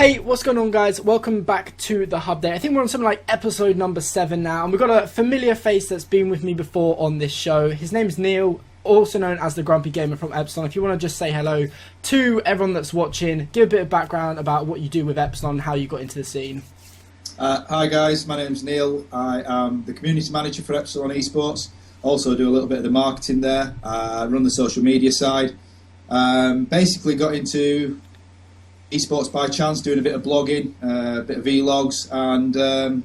Hey, what's going on, guys? Welcome back to the Hub Day. I think we're on something like episode number 7 now, and we've got a familiar face that's been with me before on this show. His name's Neil, also known as the Grumpy Gamer from Epsilon. If you want to just say hello to everyone that's watching, give a bit of background about what you do with Epsilon and how you got into the scene. Hi guys, my name's Neil. I am the community manager for Epsilon Esports. Also do a little bit of the marketing there. Run the social media side. Basically got into esports by chance, doing a bit of blogging, a bit of vlogs, and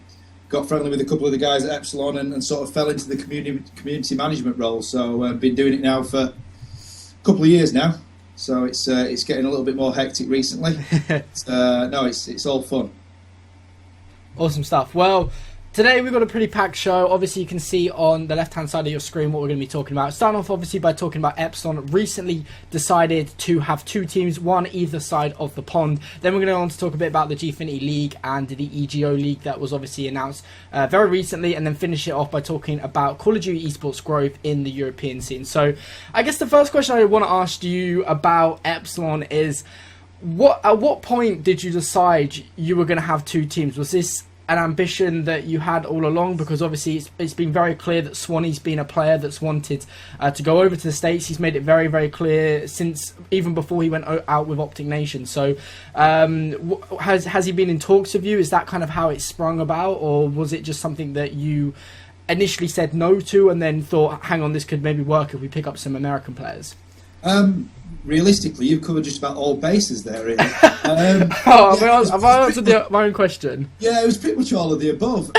got friendly with a couple of the guys at Epsilon and sort of fell into the community management role. So I've been doing it now for a couple of years now. So it's getting a little bit more hectic recently. It's all fun. Awesome stuff. Well, today we've got a pretty packed show. Obviously, you can see on the left-hand side of your screen what we're going to be talking about. Starting off, obviously, by talking about Epsilon recently decided to have 2 teams, one either side of the pond. Then we're going to go on to talk a bit about the Gfinity League and the EGO League that was obviously announced very recently, and then finish it off by talking about Call of Duty Esports growth in the European scene. So I guess the first question I want to ask you about Epsilon is, at what point did you decide you were going to have 2 teams? Was this an ambition that you had all along? Because obviously it's been very clear that Swanee's been a player that's wanted to go over to the States. He's made it very, very clear since even before he went out with Optic Nation. So has he been in talks with you? Is that kind of how it sprung about, or was it just something that you initially said no to and then thought, hang on, this could maybe work if we pick up some American players? Realistically, you've covered just about all bases there, really. Have I answered my own question? Yeah, it was pretty much all of the above.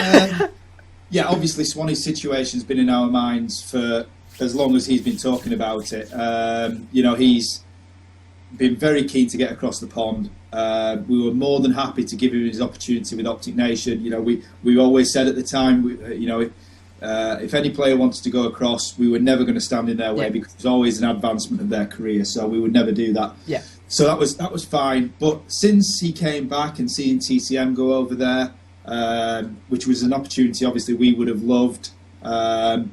Yeah, obviously Swanee's situation's been in our minds for as long as he's been talking about it. He's been very keen to get across the pond. We were more than happy to give him his opportunity with Optic Nation. We always said at the time, if any player wanted to go across, we were never going to stand in their way, because it was always an advancement of their career, so we would never do that. Yeah. So that was fine. But since he came back and seeing TCM go over there, which was an opportunity obviously we would have loved, but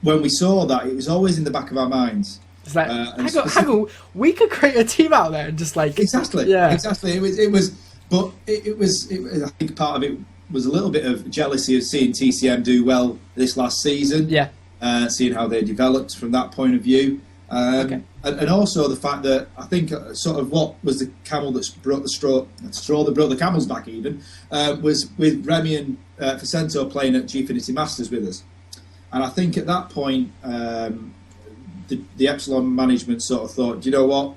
when we saw that, it was always in the back of our minds. It's like, hang on, we could create a team out there and just like... Exactly. It was, I think part of it was a little bit of jealousy of seeing TCM do well this last season. Yeah. Seeing how they developed from that point of view. And also the fact that I think sort of what was the camel that brought the straw that brought the camel's back even, was with Remy and Vicento playing at Gfinity Masters with us. And I think at that point, the Epsilon management sort of thought, do you know what,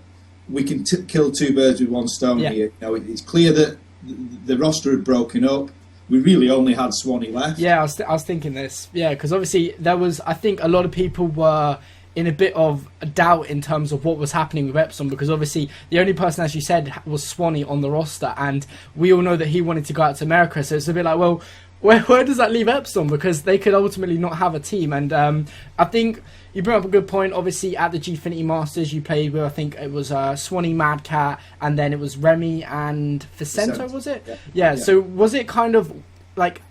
we can kill 2 birds with one stone here. It's clear that the roster had broken up. We really only had Swanee left. Yeah, I was thinking this. Yeah, because obviously there was, I think a lot of people were in a bit of doubt in terms of what was happening with Epsilon, because obviously the only person, as you said, was Swanee on the roster, and we all know that he wanted to go out to America, so it's a bit like, well, where does that leave Epsilon? Because they could ultimately not have a team. And I think you bring up a good point. Obviously, at the Gfinity Masters, you played with, I think it was Swanee, Mad Cat, and then it was Remy and Vicento, was it? Yeah. So was it kind of like...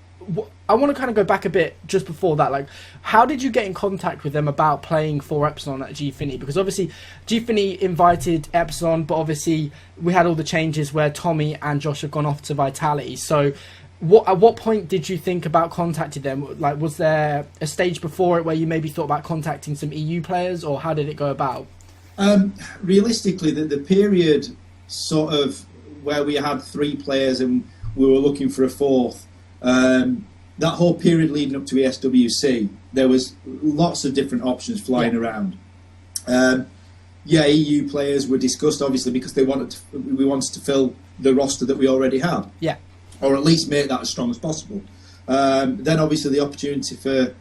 I want to kind of go back a bit just before that. Like, how did you get in contact with them about playing for Epsilon at Gfinity? Because obviously Gfinity invited Epsilon, but obviously we had all the changes where Tommy and Josh have gone off to Vitality. So at what point did you think about contacting them? Like, was there a stage before it where you maybe thought about contacting some EU players, or how did it go about? Realistically, the period sort of where we had 3 players and we were looking for a 4th, that whole period leading up to ESWC, there was lots of different options flying around. EU players were discussed, obviously, because we wanted to fill the roster that we already had. Yeah. Or at least make that as strong as possible. Then obviously the opportunity for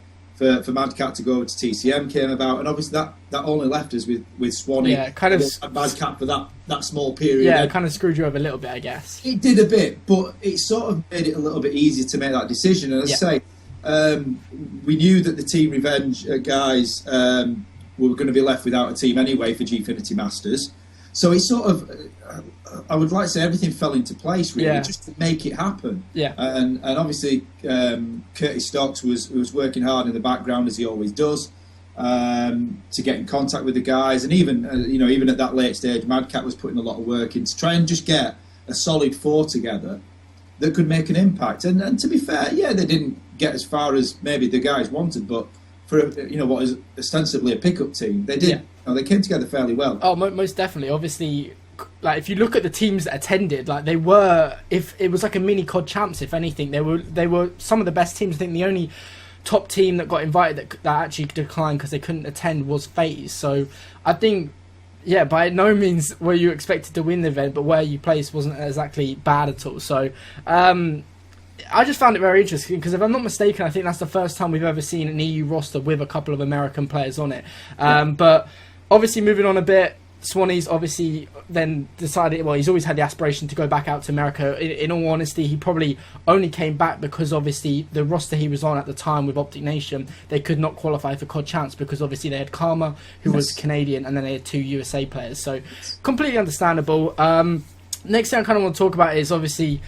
Mad Cat to go over to TCM came about, and obviously that only left us with Swanee. Yeah, kind of Mad Cat for that small period. Yeah, it kind of screwed you over a little bit, I guess. It did a bit, but it sort of made it a little bit easier to make that decision. And as I say, we knew that the Team Revenge guys were going to be left without a team anyway for Gfinity Masters. So it sort of, I would like to say, everything fell into place really, just to make it happen. Yeah. And obviously Curtis Stocks was working hard in the background, as he always does. to get in contact with the guys, and even even at that late stage, Madcat was putting a lot of work in to try and just get a solid four together that could make an impact. And to be fair, yeah, they didn't get as far as maybe the guys wanted, but for what is ostensibly a pickup team, they did. Yeah. They came together fairly well. Oh, most definitely. Obviously, like if you look at the teams that attended, like they were, if it was like a mini COD champs, if anything, they were some of the best teams. I think the only top team that got invited that actually declined because they couldn't attend was FaZe. So I think, yeah, by no means were you expected to win the event, but where you placed wasn't exactly bad at all. So I just found it very interesting because if I'm not mistaken, I think that's the first time we've ever seen an EU roster with a couple of American players on it. But obviously moving on a bit, Swanee's obviously then decided, well, he's always had the aspiration to go back out to America. In all honesty, he probably only came back because obviously the roster he was on at the time with Optic Nation, they could not qualify for COD Champs because obviously they had Karma, who was Canadian, and then they had 2 USA players. So completely understandable. Next thing I kind of want to talk about is obviously,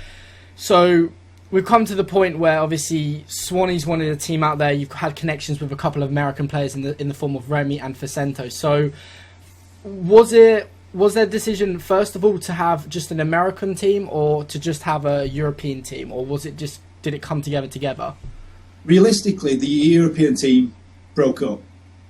so we've come to the point where obviously Swanee's wanted a team out there. You've had connections with a couple of American players in the form of Remy and Facento. So was their decision first of all to have just an American team or to just have a European team, or was it just, did it come together? Realistically, the European team broke up,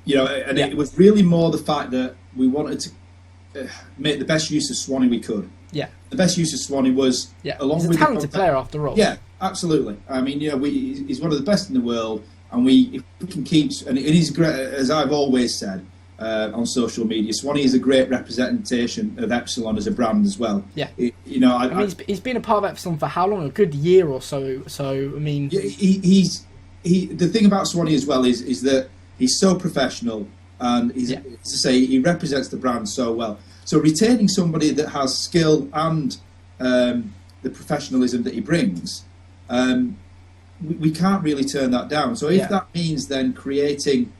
and it was really more the fact that we wanted to make the best use of Swanee we could. Yeah, the best use of Swanee was along he's with a talented player after all. Yeah, absolutely. I mean, he's one of the best in the world, and if we can keep, and it is great, as I've always said. On social media, Swanee is a great representation of Epsilon as a brand as well. Yeah, he's been a part of Epsilon for how long? A good year or so. So I mean, he's the thing about Swanee as well is that he's so professional, and to say he represents the brand so well. So retaining somebody that has skill and the professionalism that he brings, we can't really turn that down. So if that means then creating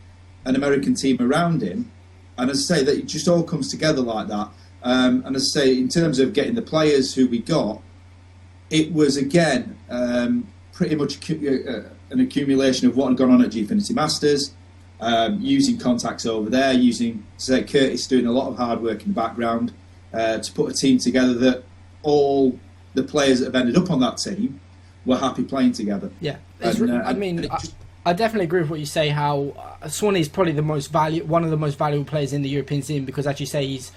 an American team around him, and as I say, that it just all comes together like that. And as I say, in terms of getting the players who we got, it was again pretty much an accumulation of what had gone on at Gfinity Masters, using contacts over there, using, say, Curtis doing a lot of hard work in the background to put a team together that all the players that have ended up on that team were happy playing together. Yeah, I definitely agree with what you say, how Swanee is probably one of the most valuable players in the European scene, because as you say, he's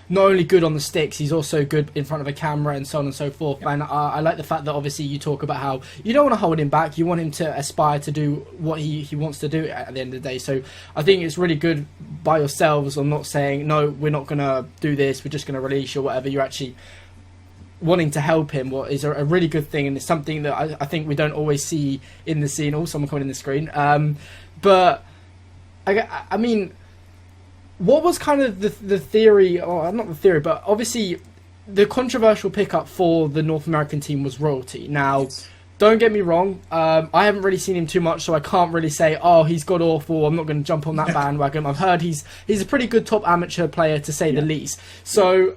not only good on the sticks, he's also good in front of a camera and so on and so forth. Yeah. And I like the fact that obviously you talk about how you don't want to hold him back, you want him to aspire to do what he wants to do at the end of the day. So I think it's really good by yourselves on not saying, no, we're not going to do this, we're just going to release you or whatever. You're actually wanting to help him, what is a really good thing, and it's something that I think we don't always see in the scene. Oh, someone coming in the screen. But I mean, what was kind of the theory, or not the theory, but obviously the controversial pickup for the North American team was Royalty. Now, don't get me wrong, I haven't really seen him too much, so I can't really say, oh, he's god awful, I'm not going to jump on that bandwagon. I've heard he's a pretty good top amateur player, to say the least. So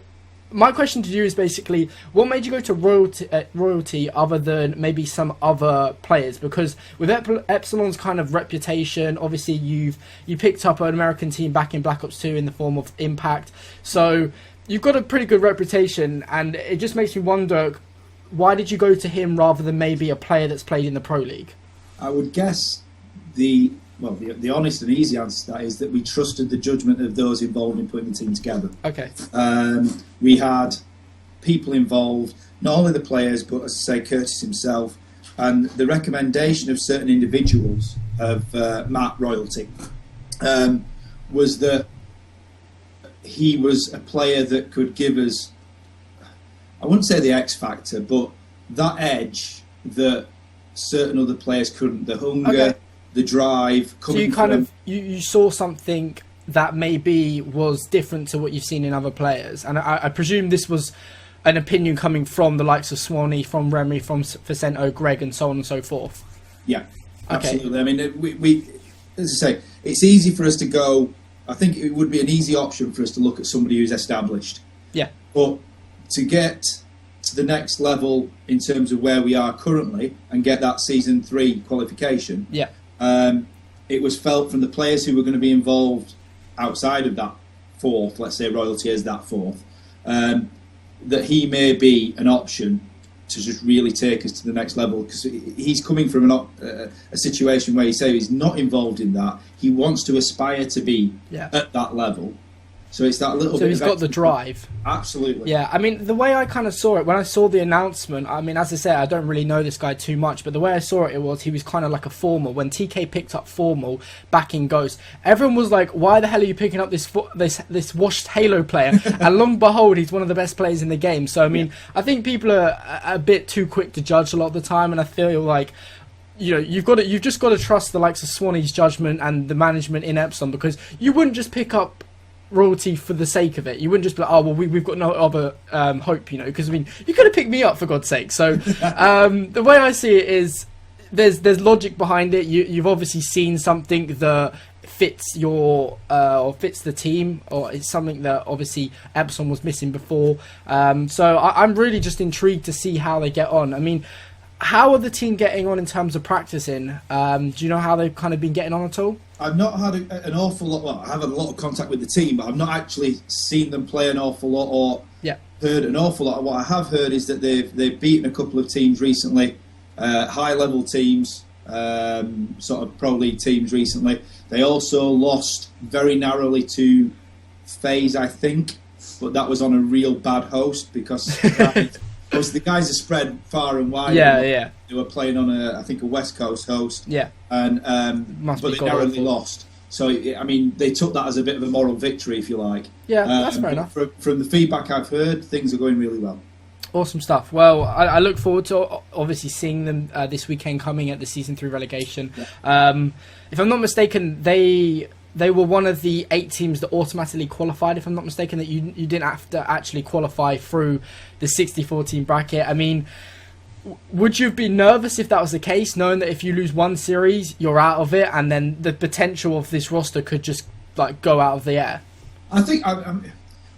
my question to you is basically, what made you go to Royalty other than maybe some other players? Because with Epsilon's kind of reputation, obviously you picked up an American team back in Black Ops 2 in the form of Impact, so you've got a pretty good reputation, and it just makes me wonder, why did you go to him rather than maybe a player that's played in the Pro League? I would guess the honest and easy answer to that is that we trusted the judgment of those involved in putting the team together. Okay. We had people involved, not only the players, but as I say, Curtis himself, and the recommendation of certain individuals of Matt Royalty was that he was a player that could give us, I wouldn't say the X factor, but that edge that certain other players couldn't. The hunger, the drive. So you kind of you saw something that maybe was different to what you've seen in other players, and I presume this was an opinion coming from the likes of Swanee, from Remy, from Facento, Greg, and so on and so forth. Yeah, absolutely. I mean, we as I say, it's easy for us to go. I think it would be an easy option for us to look at somebody who's established. Yeah. But to get to the next level in terms of where we are currently and get that Season 3 qualification, it was felt from the players who were going to be involved outside of that fourth, let's say Royalty is that fourth, that he may be an option to just really take us to the next level, because he's coming from a situation where he's not involved in that. He wants to aspire to be at that level. So it's that little bit. So he's got the drive. Absolutely. Yeah, I mean, the way I kind of saw it, when I saw the announcement, I mean, as I said, I don't really know this guy too much, but the way I saw it was he was kind of like a Formal. When TK picked up Formal back in Ghost, everyone was like, why the hell are you picking up this washed Halo player? And long behold, he's one of the best players in the game. So, I mean, I think people are a bit too quick to judge a lot of the time, and I feel like, you know, you've just got to trust the likes of Swanee's judgment and the management in Epsilon, because you wouldn't just pick up Royalty for the sake of it. You wouldn't just be like, oh well, we've got no other hope, you know, because I mean, you could have picked me up, for God's sake. So the way I see it is there's logic behind it. You've obviously seen something that fits your or fits the team, or it's something that obviously Epsilon was missing before. So I'm really just intrigued to see how they get on. I mean, how are the team getting on in terms of practicing? Do you know how they've kind of been getting on at all? I've not had an awful lot. Well, I have had a lot of contact with the team, but I've not actually seen them play an awful lot or heard an awful lot. What I have heard is that they've beaten a couple of teams recently, high level teams, sort of pro league teams recently. They also lost very narrowly to FaZe, I think, but that was on a real bad host, because the guys are spread far and wide. Yeah. They were playing on I think a West Coast host. Yeah. And but they narrowly lost. So I mean, they took that as a bit of a moral victory, if you like. Yeah, that's fair enough. From the feedback I've heard, things are going really well. Awesome stuff. Well, I look forward to obviously seeing them this weekend coming at the Season 3 relegation. Yeah. If I'm not mistaken, they were one of the 8 teams that automatically qualified, if I'm not mistaken, that you didn't have to actually qualify through the 64 team bracket. I mean, would you be nervous if that was the case, knowing that if you lose one series, you're out of it, and then the potential of this roster could just like go out of the air? I think,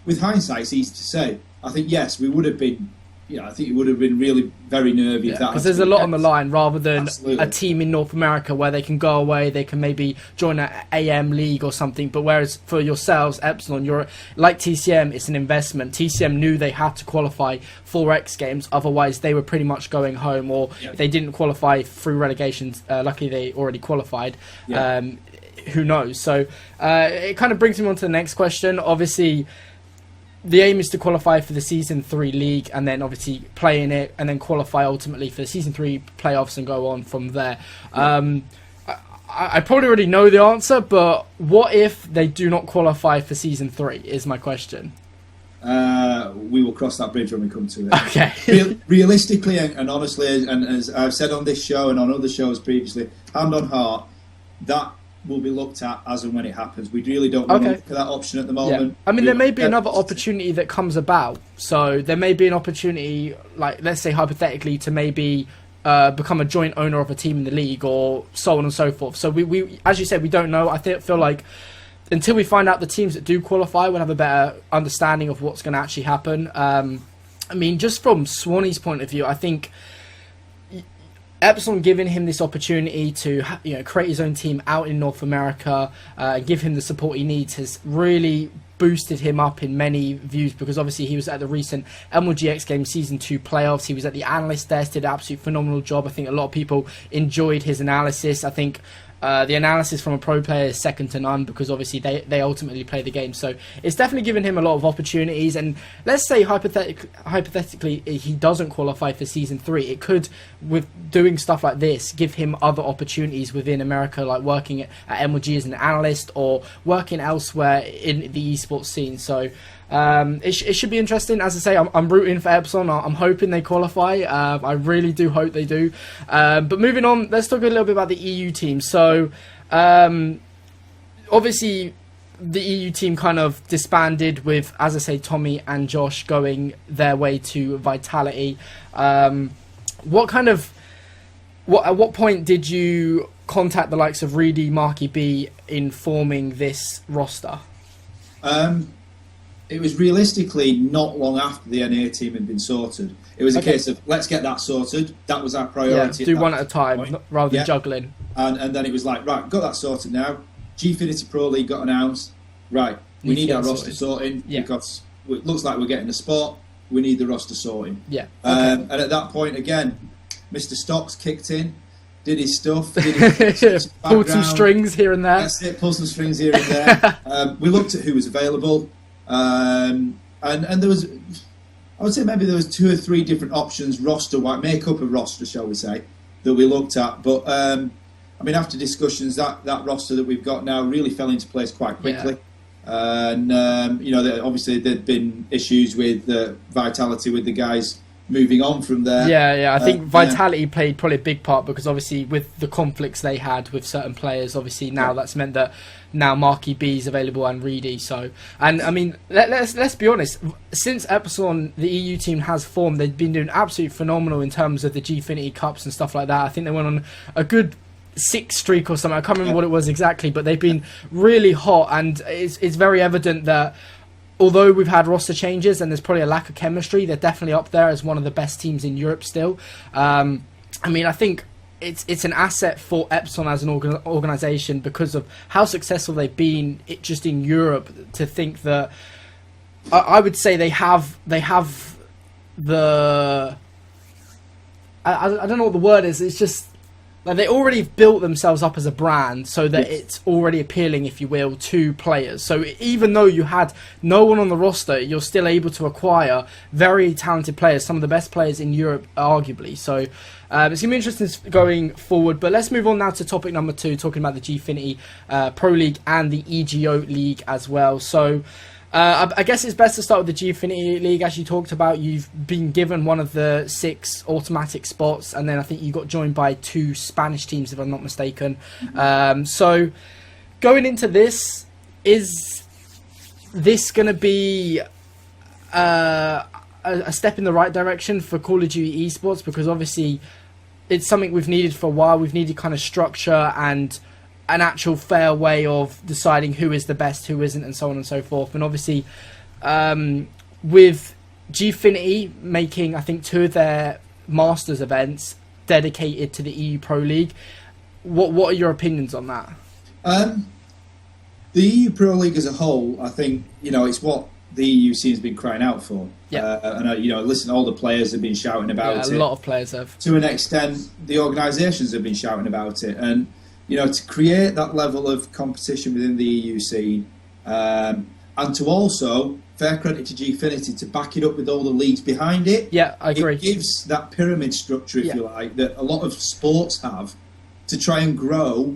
with hindsight, it's easy to say. I think, yes, we would have been. Yeah, I think it would have been really very nervy. Because there's a lot on the line, rather than a team in North America where they can go away, they can maybe join an AM league or something. But whereas for yourselves, Epsilon, you're like TCM, it's an investment. TCM knew they had to qualify for X Games, otherwise they were pretty much going home. Or if they didn't qualify through relegations, luckily they already qualified. Who knows? So it kind of brings me on to the next question. Obviously, the aim is to qualify for the Season 3 league, and then obviously play in it, and then qualify ultimately for the Season 3 playoffs and go on from there. I probably already know the answer, but what if they do not qualify for Season 3 is my question. We will cross that bridge when we come to it. Okay. Realistically and honestly, and as I've said on this show and on other shows previously, hand on heart, that will be looked at as and when it happens. We really don't want to look at that option at the moment. I mean, there may be another opportunity that comes about. So there may be an opportunity, like let's say hypothetically, to maybe become a joint owner of a team in the league, or so on and so forth. So we as you said, we don't know. I feel like until we find out the teams that do qualify, we'll have a better understanding of what's going to actually happen. I mean, just from Swanee's point of view, I think Epsilon giving him this opportunity to create his own team out in North America, give him the support he needs, has really boosted him up in many views, because obviously he was at the recent MLGX Games Season 2 playoffs. He was at the analyst desk, did an absolute phenomenal job. I think a lot of people enjoyed his analysis. I think the analysis from a pro player is second to none, because obviously they ultimately play the game. So it's definitely given him a lot of opportunities. And let's say hypothetically he doesn't qualify for Season 3. It could, with doing stuff like this, give him other opportunities within America, like working at MLG as an analyst or working elsewhere in the esports scene. So it should be interesting. As I say, I'm rooting for Epsilon. I'm hoping they qualify. I really do hope they do. But moving on, let's talk a little bit about the EU team. So obviously the EU team kind of disbanded with, as I say, Tommy and Josh going their way to Vitality. At what point did you contact the likes of Reedy, Marky B in forming this roster? it was realistically not long after the NA team had been sorted. It was a case of, let's get that sorted. That was our priority. Do one at a time rather than juggling. And then it was like, right, got that sorted now. Gfinity Pro League got announced. Right, we need our roster sorting because it looks like we're getting a spot. We need the roster sorting. Yeah. And at that point, again, Mr. Stocks kicked in, did his stuff, pulled some strings here and there. That's it, pulled some strings here and there. We looked at who was available, and there was, I would say maybe there was 2 or 3 different options, make up a roster, shall we say, that we looked at. But I mean, after discussions, that roster that we've got now really fell into place quite quickly. And obviously there'd been issues with Vitality, with the guys moving on from there. I think Vitality played probably a big part, because obviously with the conflicts they had with certain players, obviously now that's meant that now Marky B is available and Reedy. So, and I mean, let's be honest, since Epsilon, the EU team has formed, they've been doing absolutely phenomenal in terms of the Gfinity Cups and stuff like that. I think they went on a good 6 streak or something. I can't remember what it was exactly, but they've been really hot, and it's very evident that although we've had roster changes and there's probably a lack of chemistry, they're definitely up there as one of the best teams in Europe still. I mean, I think it's an asset for Epsilon as an organisation because of how successful they've been just in Europe, to think that I would say they have the I don't know what the word is. It's just like they already built themselves up as a brand, so that it's already appealing, if you will, to players. So even though you had no one on the roster, you're still able to acquire very talented players, some of the best players in Europe, arguably. So it's going to be interesting going forward. But let's move on now to topic number 2, talking about the Gfinity Pro League and the EGO League as well. So I guess it's best to start with the Gfinity League. As you talked about, you've been given one of the 6 automatic spots, and then I think you got joined by 2 Spanish teams, if I'm not mistaken. So going into this, is this going to be a step in the right direction for Call of Duty Esports? Because obviously it's something we've needed for a while. We've needed kind of structure and an actual fair way of deciding who is the best, who isn't, and so on and so forth. And obviously, with Gfinity making, I think, 2 of their Masters events dedicated to the EU Pro League, what are your opinions on that? The EU Pro League as a whole, I think, it's what the EU scene has been crying out for. And listen, all the players have been shouting about it. A lot of players have. To an extent, the organisations have been shouting about it. And to create that level of competition within the EU scene, and to also, fair credit to Gfinity, to back it up with all the leagues behind it. Yeah, I agree. It gives that pyramid structure, if you like, that a lot of sports have, to try and grow,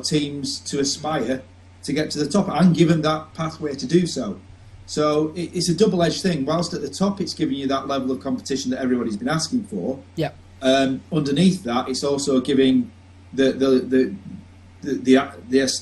teams to aspire to get to the top, and give them that pathway to do so. So it's a double-edged thing. Whilst at the top, it's giving you that level of competition that everybody's been asking for. Yeah. Underneath that, it's also giving the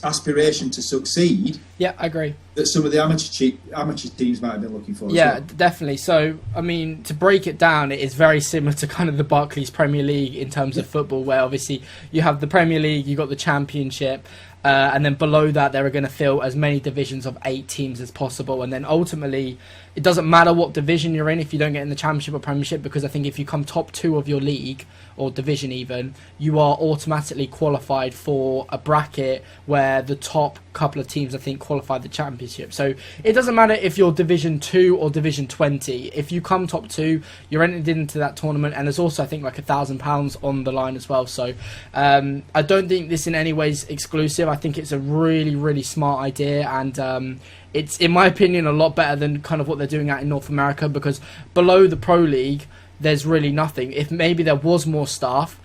aspiration to succeed. Yeah, I agree. That some of the amateur teams might have been looking for. Yeah, definitely. So, I mean, to break it down, it is very similar to kind of the Barclays Premier League in terms of football, where obviously you have the Premier League, you got the Championship, and then below that they are going to fill as many divisions of 8 teams as possible, and then ultimately it doesn't matter what division you're in if you don't get in the Championship or Premiership, because I think if you come top 2 of your league or division even, you are automatically qualified for a bracket where the top couple of teams I think qualify the Championship. So it doesn't matter if you're Division 2 or Division 20. If you come top 2, you're entered into that tournament, and there's also I think like £1,000 on the line as well. So I don't think this in any way is exclusive. I think it's a really, really smart idea, and it's, in my opinion, a lot better than kind of what they're doing out in North America, because below the Pro League, there's really nothing. If maybe there was more staff,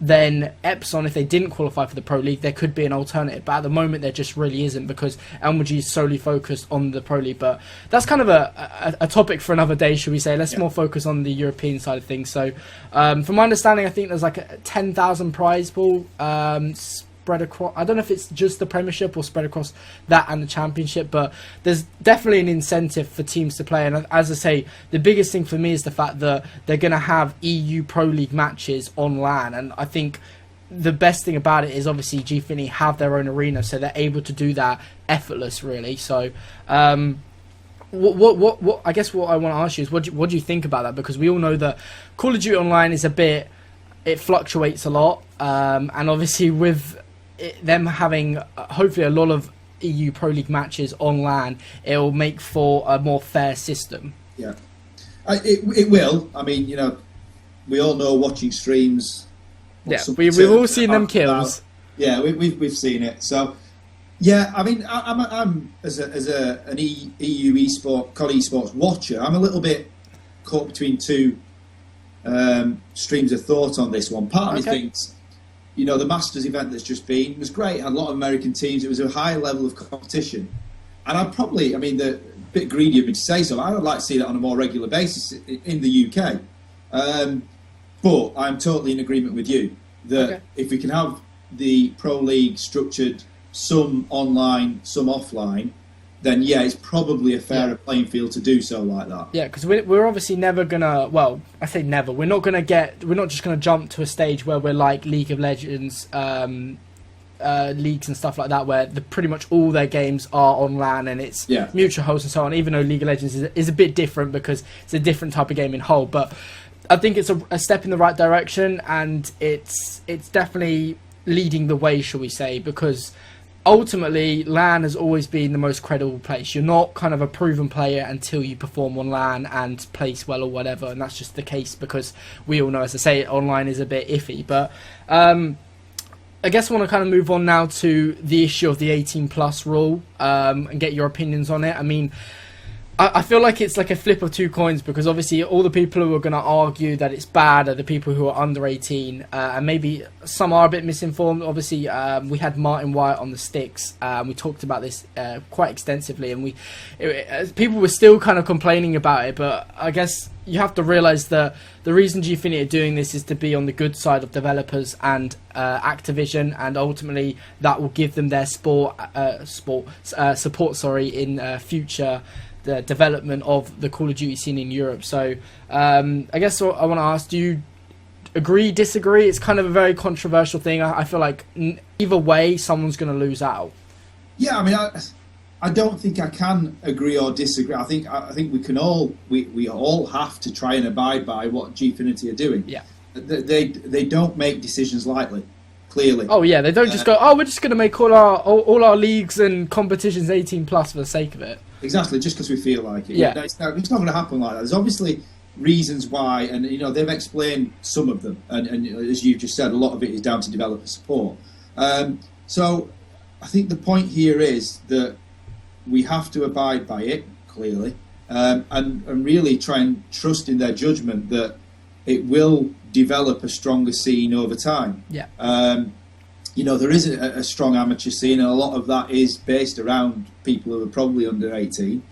then Epsilon, if they didn't qualify for the Pro League, there could be an alternative. But at the moment, there just really isn't, because LMG is solely focused on the Pro League. But that's kind of a topic for another day, should we say. Let's more focus on the European side of things. So, from my understanding, I think there's like a 10,000 prize pool spread across. I don't know if it's just the Premiership or spread across that and the Championship, but there's definitely an incentive for teams to play. And as I say, the biggest thing for me is the fact that they're going to have EU Pro League matches on LAN, and I think the best thing about it is obviously Gfinity have their own arena, so they're able to do that effortless, really. So what I guess what I want to ask you is what do you think about that? Because we all know that Call of Duty Online is it fluctuates a lot, and obviously with them having hopefully a lot of EU Pro League matches on LAN, it will make for a more fair system. Yeah, it will. I mean, we all know watching streams. Yeah, we've all seen them kills. Yeah, we've seen it. So, yeah, I mean, I'm as an EU esports, COD esports watcher, I'm a little bit caught between two streams of thought on this one. Part of me thinks, the Masters event that's just been was great. Had a lot of American teams. It was a high level of competition, and the bit greedy of me to say so. I would like to see that on a more regular basis in the UK. But I'm totally in agreement with you that if we can have the Pro League structured, some online, some offline, then it's probably a fairer playing field to do so like that. Yeah, because we're obviously never gonna. Well, I say never. We're not just gonna jump to a stage where we're like League of Legends leagues and stuff like that, where pretty much all their games are on LAN and it's mutual hosts and so on. Even though League of Legends is a bit different because it's a different type of game in whole, but I think it's a step in the right direction, and it's definitely leading the way, shall we say, because ultimately LAN has always been the most credible place. You're not kind of a proven player until you perform on LAN and place well or whatever, and that's just the case because we all know, as I say, online is a bit iffy. But I guess I want to kind of move on now to the issue of the 18 plus rule and get your opinions on it. I mean, I feel like it's like a flip of two coins, because obviously all the people who are going to argue that it's bad are the people who are under 18, and maybe some are a bit misinformed. Obviously, we had Martin White on the sticks, and we talked about this quite extensively, and people were still kind of complaining about it, but I guess you have to realise that the reason Gfinity are doing this is to be on the good side of developers and Activision, and ultimately that will give them their support in future the development of the Call of Duty scene in Europe. So I guess what I want to ask, do you agree, disagree? It's kind of a very controversial thing. I feel like either way someone's going to lose out. Yeah, I mean, I don't think I can agree or disagree. I think we can all we all have to try and abide by what Gfinity are doing. Yeah, they don't make decisions lightly. Clearly. Oh yeah, they don't just go, we're just going to make all our leagues and competitions 18 plus for the sake of it. Exactly, just because we feel like it. Yeah. It's not going to happen like that. There's obviously reasons why, and they've explained some of them, and as you've just said, a lot of it is down to developer support. So I think the point here is that we have to abide by it, clearly, and really try and trust in their judgment that it will develop a stronger scene over time. Yeah. There is a strong amateur scene, and a lot of that is based around people who are probably under 18.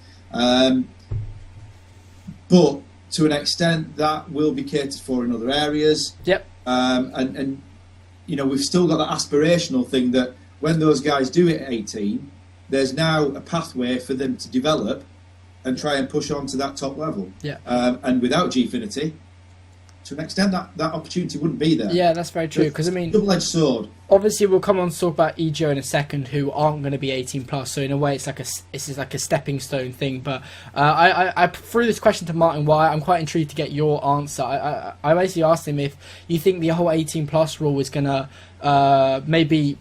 But to an extent, that will be catered for in other areas. Yep. And we've still got that aspirational thing that when those guys do it at 18, there's now a pathway for them to develop and try and push on to that top level. Yeah. And without Gfinity, to an extent, that opportunity wouldn't be there. Yeah, that's very true. Because I mean, double-edged sword. Obviously, we'll come on to talk about EGO in a second, who aren't going to be 18 plus. So in a way, it's like a stepping stone thing. But I threw this question to Martin White. I'm quite intrigued to get your answer. I basically asked him if you think the whole 18 plus rule is going to maybe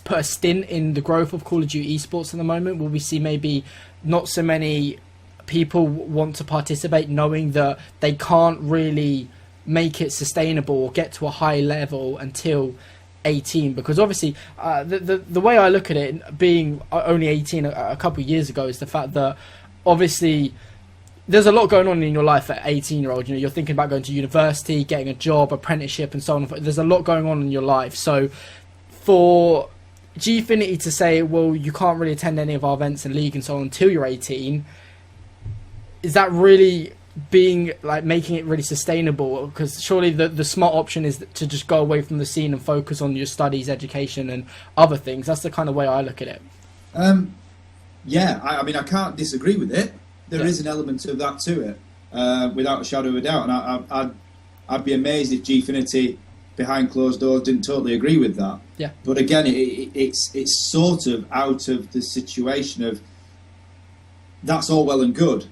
put a stint in the growth of Call of Duty esports at the moment. Will we see maybe not so many people want to participate, knowing that they can't really make it sustainable or get to a high level until 18? Because obviously the way I look at it, being only 18 a couple of years ago, is the fact that obviously there's a lot going on in your life at 18-year-old. You're thinking about going to university, getting a job, apprenticeship, and so on. There's a lot going on in your life. So for Gfinity to say, well, you can't really attend any of our events and league and so on until you're 18, is that really being like making it really sustainable? Because surely the smart option is to just go away from the scene and focus on your studies, education, and other things. That's the kind of way I look at it. Yeah, I mean, I can't disagree with it. There is an element of that to it, without a shadow of a doubt. And I'd be amazed if Gfinity behind closed doors didn't totally agree with that. Yeah. But again, it's sort of out of the situation of that's all well and good,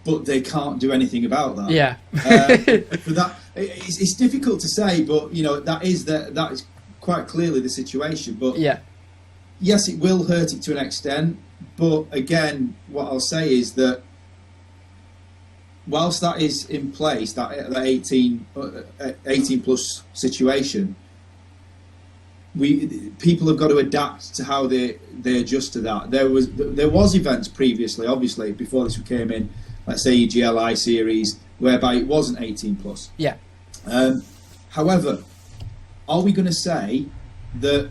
but they can't do anything about that. Yeah. For that, it's difficult to say, but that is quite clearly the situation. But yeah, yes, it will hurt it to an extent. But again, what I'll say is that whilst that is in place, that 18 plus situation, people have got to adapt to how they adjust to that. There was events previously, obviously, before this came in, let's say EGLI series, whereby it wasn't 18 plus. Yeah. However, are we going to say that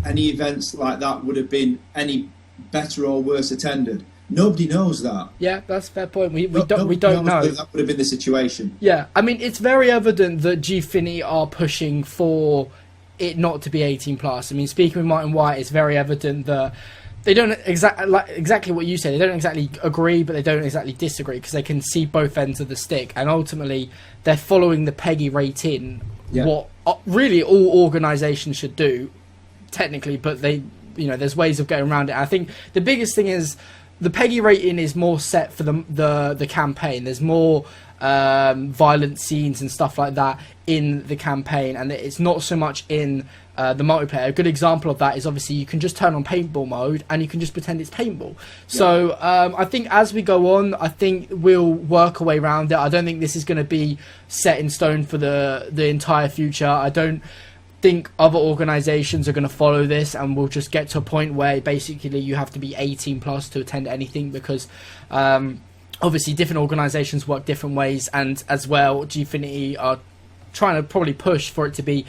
any events like that would have been any better or worse attended? Nobody knows that. Yeah, that's a fair point. We don't know. That would have been the situation. Yeah, I mean, it's very evident that Gfinity are pushing for it not to be 18 plus. I mean, speaking with Martin White, it's very evident that they don't exactly what you said. They don't exactly agree, but they don't exactly disagree, because they can see both ends of the stick, and ultimately they're following the PEGI rating. Yeah. What really all organisations should do, technically, but there's ways of getting around it. I think the biggest thing is the PEGI rating is more set for the campaign. There's more violent scenes and stuff like that in the campaign, and it's not so much in the multiplayer. A good example of that is obviously you can just turn on paintball mode and you can just pretend it's paintball. Yeah. So I think as we go on, I think we'll work our way around it. I don't think this is going to be set in stone for the entire future. I don't think other organisations are going to follow this, and we'll just get to a point where basically you have to be 18 plus to attend anything, because obviously different organisations work different ways, and as well Gfinity are trying to probably push for it to be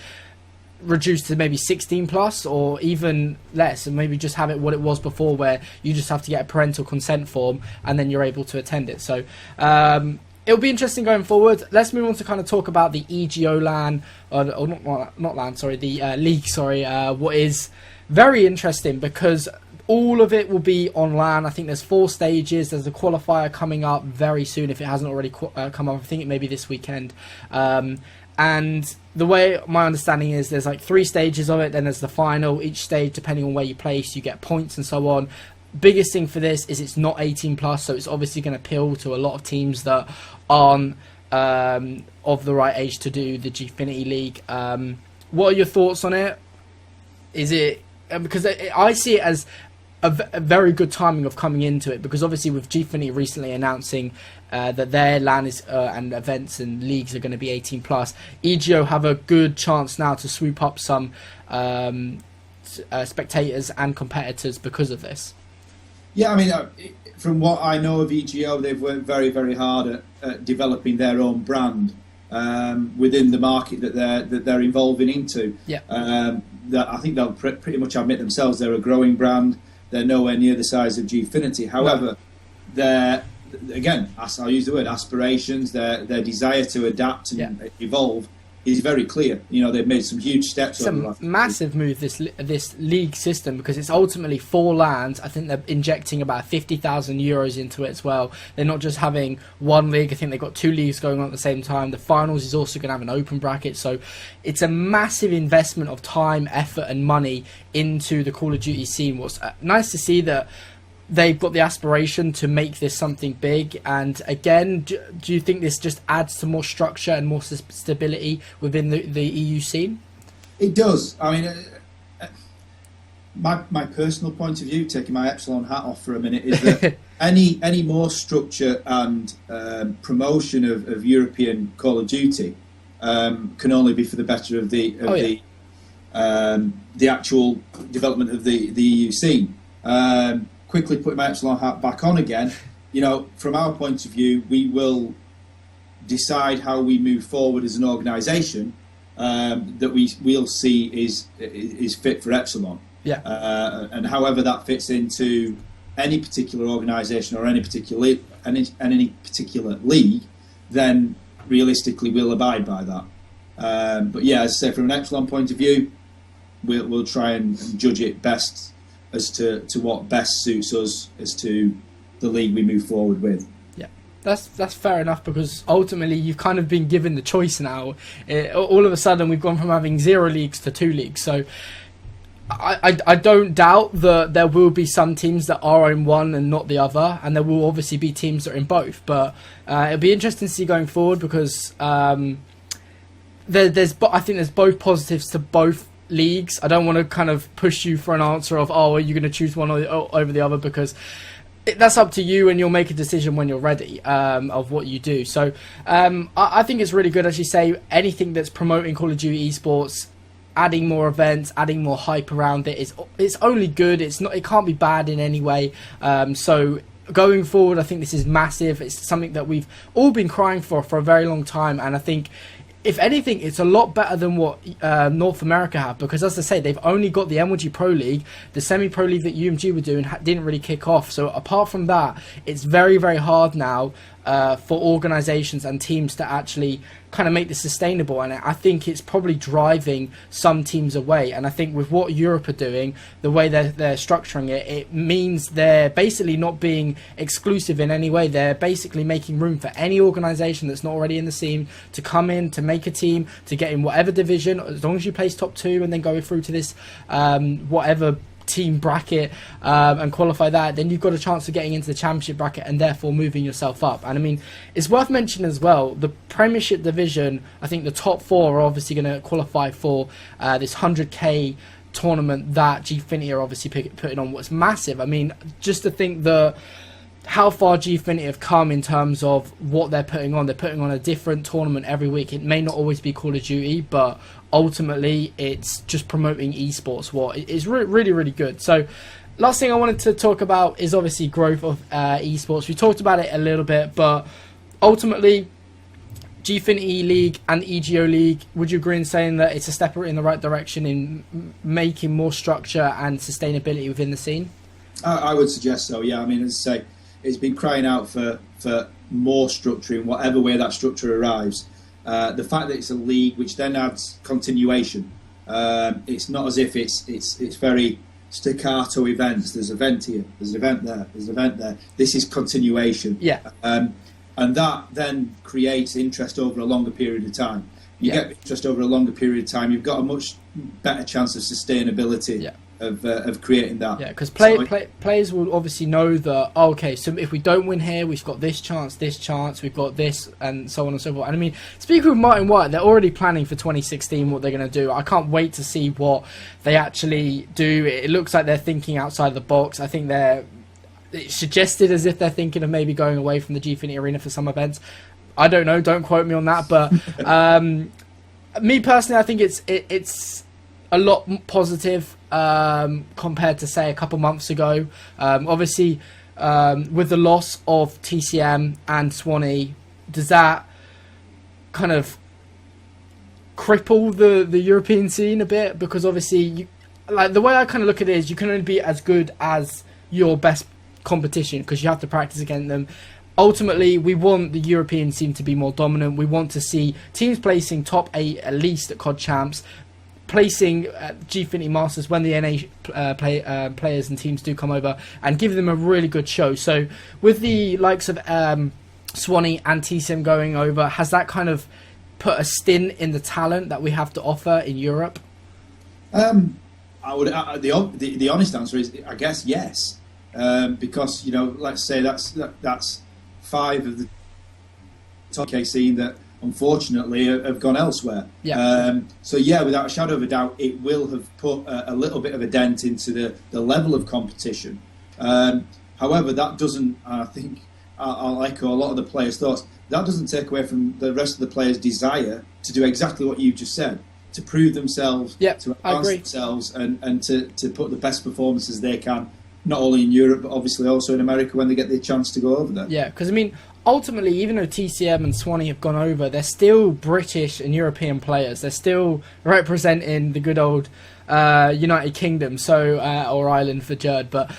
reduced to maybe 16 plus or even less, and maybe just have it what it was before, where you just have to get a parental consent form and then you're able to attend it. So it'll be interesting going forward. Let's move on to kind of talk about the EGO LAN, or not LAN, sorry, the league, sorry, what is very interesting, because all of it will be on LAN. I think there's 4 stages. There's a qualifier coming up very soon, if it hasn't already come up. I think it may be this weekend. And the way my understanding is, there's like 3 stages of it, then there's the final. Each stage, depending on where you place, you get points and so on. Biggest thing for this is it's not 18 plus, so it's obviously going to appeal to a lot of teams that aren't of the right age to do the Gfinity League. What are your thoughts on it? Is it because I see it as a very good timing of coming into it, because obviously with Gfinity recently announcing that their LAN is and events and leagues are going to be 18 plus, EGO have a good chance now to swoop up some spectators and competitors because of this. Yeah, I mean, from what I know of EGO, they've worked very, very hard at developing their own brand within the market that they're evolving into. Yeah. That I think they'll pretty much admit themselves they're a growing brand. They're nowhere near the size of Gfinity. However, they're, again, I'll use the word aspirations, their desire to adapt and evolve is very clear. They've made some huge steps. It's a massive move, this league system, because it's ultimately 4 LANs. I think they're injecting about 50,000 euros into it as well. They're not just having one league. I think they've got 2 leagues going on at the same time. The finals is also going to have an open bracket. So it's a massive investment of time, effort and money into the Call of Duty scene. What's nice to see that they've got the aspiration to make this something big. And again, do you think this just adds to more structure and more stability within the EU scene? It does. I mean, my personal point of view, taking my Epsilon hat off for a minute, is that any more structure and promotion of European Call of Duty can only be for the better of the actual development of the EU scene. Quickly putting my Epsilon hat back on again, from our point of view, we will decide how we move forward as an organisation that we'll see is fit for Epsilon. Yeah. And however that fits into any particular organisation or any particular league, then realistically we'll abide by that. But yeah, as I say, from an Epsilon point of view, we'll try and judge it best as to what best suits us as to the league we move forward with. Yeah, that's fair enough, because ultimately you've kind of been given the choice now. All of a sudden we've gone from having 0 leagues to 2 leagues. So I don't doubt that there will be some teams that are in one and not the other, and there will obviously be teams that are in both. But it'll be interesting to see going forward because I think there's both positives to both leagues. I don't want to kind of push you for an answer of, oh, are you going to choose one over the other, because that's up to you, and you'll make a decision when you're ready of what you do. So I think it's really good, as you say, anything that's promoting Call of Duty esports, adding more events, adding more hype around it, it's only good. It can't be bad in any way. So going forward, I think this is massive. It's something that we've all been crying for a very long time, and I think, if anything, it's a lot better than what North America have, because, as I say, they've only got the MLG Pro League. The semi-pro league that UMG were doing didn't really kick off. So apart from that, it's very, very hard now for organizations and teams to actually kind of make this sustainable, and I think it's probably driving some teams away. And I think with what Europe are doing, the way they're structuring it, it means they're basically not being exclusive in any way. They're basically making room for any organization that's not already in the scene to come in, to make a team, to get in whatever division, as long as you place top 2 and then go through to this whatever team bracket and qualify that, then you've got a chance of getting into the championship bracket and therefore moving yourself up. And I mean, it's worth mentioning as well, the Premiership division, I think the top 4 are obviously going to qualify for this 100k tournament that Gfinity are obviously putting on. What's massive, I mean, just to think how far Gfinity have come in terms of what they're putting on. They're putting on a different tournament every week. It may not always be Call of Duty, but ultimately it's just promoting esports. It's really, really good. So last thing I wanted to talk about is obviously growth of esports. We talked about it a little bit, but ultimately Gfinity League and EGO League, would you agree in saying that it's a step in the right direction in making more structure and sustainability within the scene? I would suggest so, yeah. I mean, as I say, it's been crying out for more structure in whatever way that structure arrives. The fact that it's a league, which then adds continuation. It's not as if it's very staccato events. There's an event here, there's an event there, there's an event there. This is continuation. Yeah. And that then creates interest over a longer period of time. You get interest over a longer period of time, you've got a much better chance of sustainability. Yeah. Of creating that. Yeah, because players will obviously know that, oh, okay, so if we don't win here, we've got this chance, we've got this, and so on and so forth. And I mean, speaking with Martin White, they're already planning for 2016 what they're going to do. I can't wait to see what they actually do. It looks like they're thinking outside the box. I think it's suggested as if they're thinking of maybe going away from the Gfinity Arena for some events. I don't know, don't quote me on that, but me personally, I think it's a lot positive compared to, say, a couple months ago. Obviously, with the loss of TCM and Swanee, does that kind of cripple the European scene a bit? Because obviously, the way I kind of look at it is, you can only be as good as your best competition because you have to practice against them. Ultimately, we want the European scene to be more dominant. We want to see teams placing top 8 at least at COD Champs, placing Gfinity Masters when the NA players and teams do come over, and give them a really good show. So with the likes of Swanee and TCM going over, has that kind of put a stint in the talent that we have to offer in Europe? I would. The honest answer is, I guess, yes, because let's say that's 5 of the top K scene that unfortunately have gone elsewhere. Yeah. So yeah, without a shadow of a doubt, it will have put a little bit of a dent into the level of competition. However, that doesn't, I think I'll echo a lot of the players' thoughts, that doesn't take away from the rest of the players' desire to do exactly what you just said, to prove themselves, to advance themselves, and to put the best performances they can, not only in Europe, but obviously also in America when they get the chance to go over there. Yeah, because I mean, ultimately, even though TCM and Swanee have gone over, they're still British and European players. They're still representing the good old United Kingdom, or Ireland for Jerd. But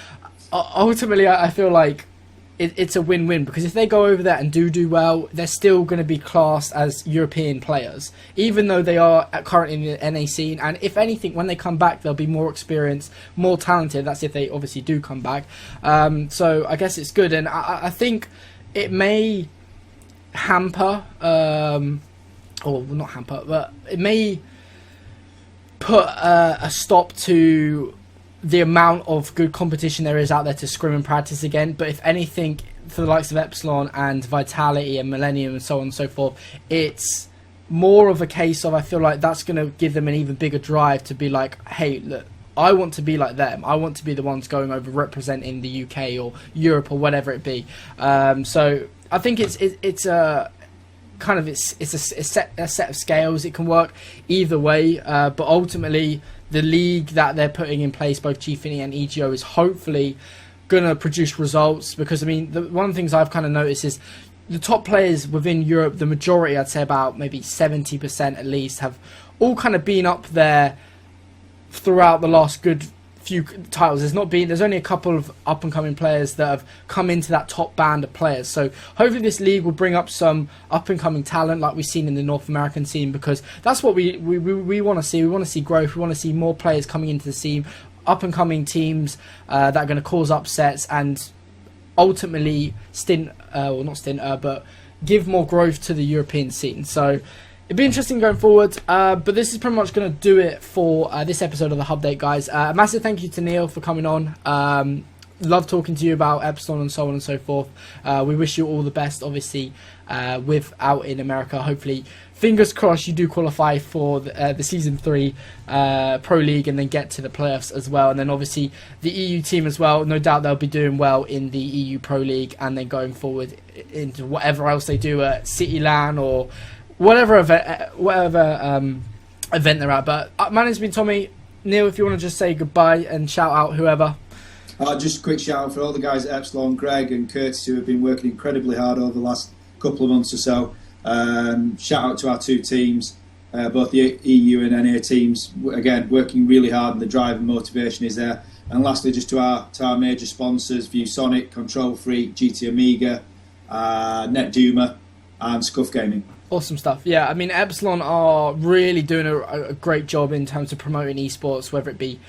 ultimately, I feel like it's a win-win, because if they go over there and do well, they're still going to be classed as European players, even though they are currently in the NA scene. And if anything, when they come back, they'll be more experienced, more talented. That's if they obviously do come back. So I guess it's good. And I think it may hamper, or not hamper, but it may put a stop to the amount of good competition there is out there to scrim and practice again. But if anything, for the likes of Epsilon and Vitality and Millennium and so on and so forth, it's more of a case of, I feel like that's going to give them an even bigger drive to be like, hey, look, I want to be like them. I want to be the ones going over representing the UK or Europe or whatever it be. So I think it's a kind of it's a set of scales. It can work either way, but ultimately the league that they're putting in place, both GFINI and EGO, is hopefully going to produce results. Because I mean, one of the things I've kind of noticed is the top players within Europe, the majority, I'd say about maybe 70% at least, have all kind of been up there throughout the last good few titles. There's only a couple of up and coming players that have come into that top band of players. So hopefully this league will bring up some up and coming talent like we've seen in the North American scene, because that's what we want to see. We want to see growth. We want to see more players coming into the scene, up and coming teams that are going to cause upsets and ultimately but give more growth to the European scene. So it'd be interesting going forward, but this is pretty much going to do it for this episode of the Hubdate, guys. A massive thank you to Neil for coming on. Love talking to you about Epsilon and so on and so forth. We wish you all the best, obviously, out in America. Hopefully, fingers crossed, you do qualify for the Season 3 Pro League and then get to the playoffs as well. And then, obviously, the EU team as well. No doubt they'll be doing well in the EU Pro League and then going forward into whatever else they do at City LAN or whatever event they're at. But my name's been Tommy. Neil, if you want to just say goodbye and shout out whoever. Just a quick shout out for all the guys at Epsilon, Greg and Curtis, who have been working incredibly hard over the last couple of months or so. Shout out to our two teams, both the EU and NA teams. Again, working really hard, and the drive and motivation is there. And lastly, just to our major sponsors, ViewSonic, Control Freak, GT Amiga, NetDuma and Scuff Gaming. Awesome stuff. Yeah, I mean, Epsilon are really doing a great job in terms of promoting esports, whether it be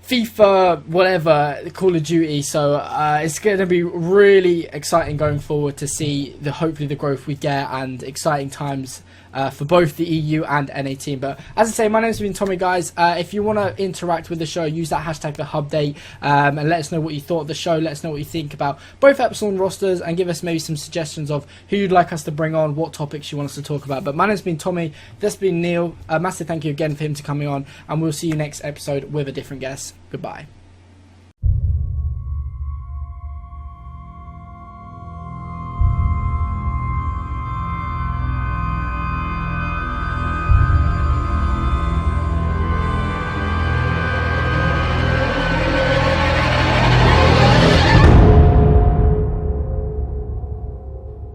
FIFA, whatever, Call of Duty. So it's going to be really exciting going forward to see hopefully the growth we get and exciting times for both the EU and NA team. But as I say, my name's been Tommy, guys. If you want to interact with the show, use that hashtag #TheHubDate and let us know what you thought of the show. Let us know what you think about both Epsilon rosters and give us maybe some suggestions of who you'd like us to bring on, what topics you want us to talk about. But my name's been Tommy. This has been Neil. A massive thank you again for him to coming on, and we'll see you next episode with a different guest. Goodbye.